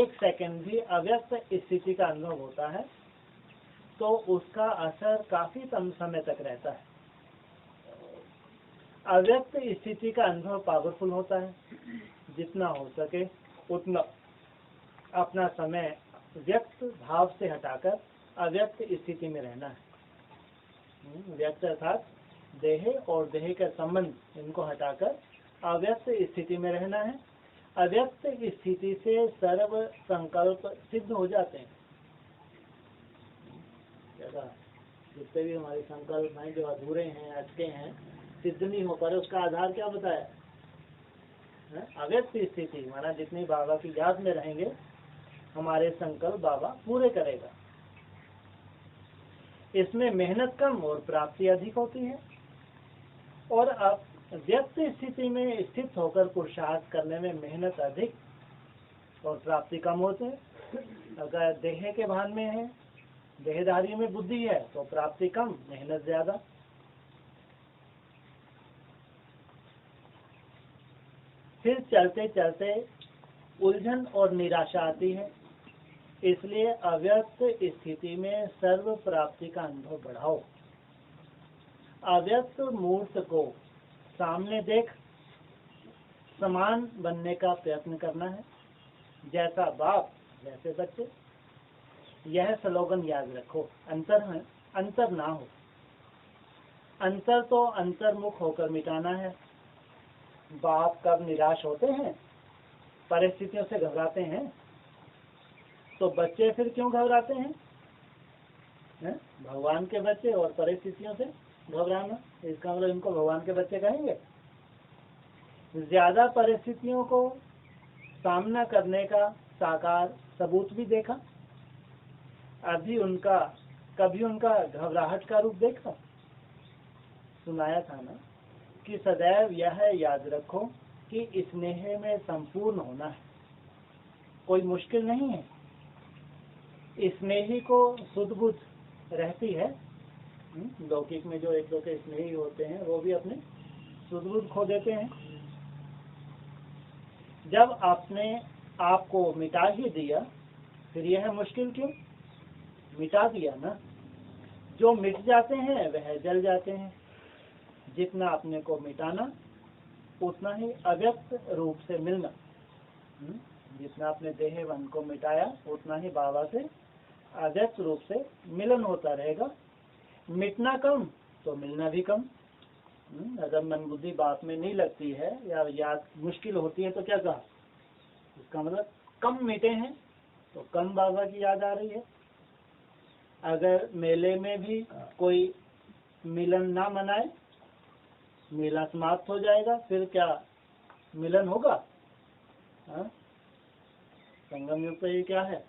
एक सेकंड भी अव्यक्त स्थिति का अनुभव होता है तो उसका असर काफी समय तक रहता है। अव्यक्त स्थिति का अनुभव पावरफुल होता है, जितना हो सके उतना अपना समय व्यक्त भाव से हटाकर अव्यक्त स्थिति में रहना है। व्यक्त अर्थात देह और देह का संबंध, इनको हटाकर अव्यक्त स्थिति में रहना है। अव्यक्त स्थिति से सर्व संकल्प सिद्ध हो जाते हैं। जितने भी हमारे संकल्प हैं जो अधूरे हैं, अटके हैं, सिद्ध नहीं हो पा रहे, उसका आधार क्या बताया? अव्यक्त स्थिति। माना जितनी बाबा की याद में रहेंगे हमारे संकल्प बाबा पूरे करेगा। इसमें मेहनत कम और प्राप्ति अधिक होती है। और अब व्यक्त स्थिति में स्थित होकर पुरुषार्थ करने में मेहनत अधिक और प्राप्ति कम होते हैं। अगर देह के भान में है, देहधारी में बुद्धि है, तो प्राप्ति कम, मेहनत ज्यादा। फिर चलते चलते उलझन और निराशा आती है। इसलिए अव्यक्त स्थिति में सर्व प्राप्ति का अनुभव बढ़ाओ। अव्यक्त मूर्त को सामने देख समान बनने का प्रयत्न करना है। जैसा बाप वैसे बच्चे। यह स्लोगन याद रखो। अंतर ना हो। अंतर तो अंतर्मुख होकर मिटाना है। बाप कब निराश होते हैं, परिस्थितियों से घबराते हैं, तो बच्चे फिर क्यों घबराते हैं? भगवान के बच्चे और परिस्थितियों से घबराना, इसका मतलब इनको भगवान के बच्चे कहेंगे? ज्यादा परिस्थितियों को सामना करने का साकार सबूत भी देखा। कभी उनका घबराहट का रूप देखा? सुनाया था ना कि सदैव यह याद रखो कि स्नेह में संपूर्ण होना है। कोई मुश्किल नहीं है। स्नेही को सुध बुध रहती है। लौकिक में जो एक दो के स्नेही होते हैं वो भी अपने सुध बुध खो देते हैं। जब आपने आपको मिटा ही दिया फिर यह मुश्किल क्यों? मिटा दिया ना। जो मिट जाते हैं वह जल जाते हैं। जितना अपने को मिटाना उतना ही अव्यक्त रूप से मिलना। जितना अपने देह मन को मिटाया उतना ही बाबा से अव्यक्त रूप से मिलन होता रहेगा। मिटना कम तो मिलना भी कम। अगर मन बुद्धि बात में नहीं लगती है या याद मुश्किल होती है तो क्या कहा? इसका मतलब कम मिटे हैं तो कम बाबा की याद आ रही है। अगर मेले में भी कोई मिलन ना मनाए, मेला समाप्त हो जाएगा, फिर क्या मिलन होगा? संगम युग पे ये क्या है?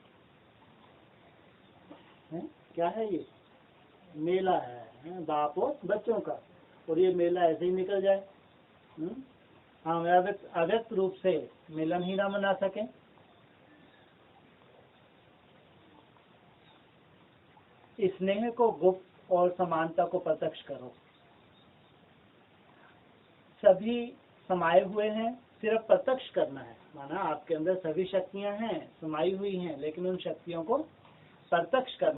क्या है ये? मेला है बाप और बच्चों का। और ये मेला ऐसे ही निकल जाए। हम अव्यक्त रूप से मिलन ही ना मना सकें। स्नेह को गुप्त और समानता को प्रत्यक्ष करो। सभी समाये हुए हैं, सिर्फ प्रत्यक्ष करना है। माना आपके अंदर सभी शक्तियां हैं, समाई हुई हैं, लेकिन उन शक्तियों को प्रत्यक्ष करना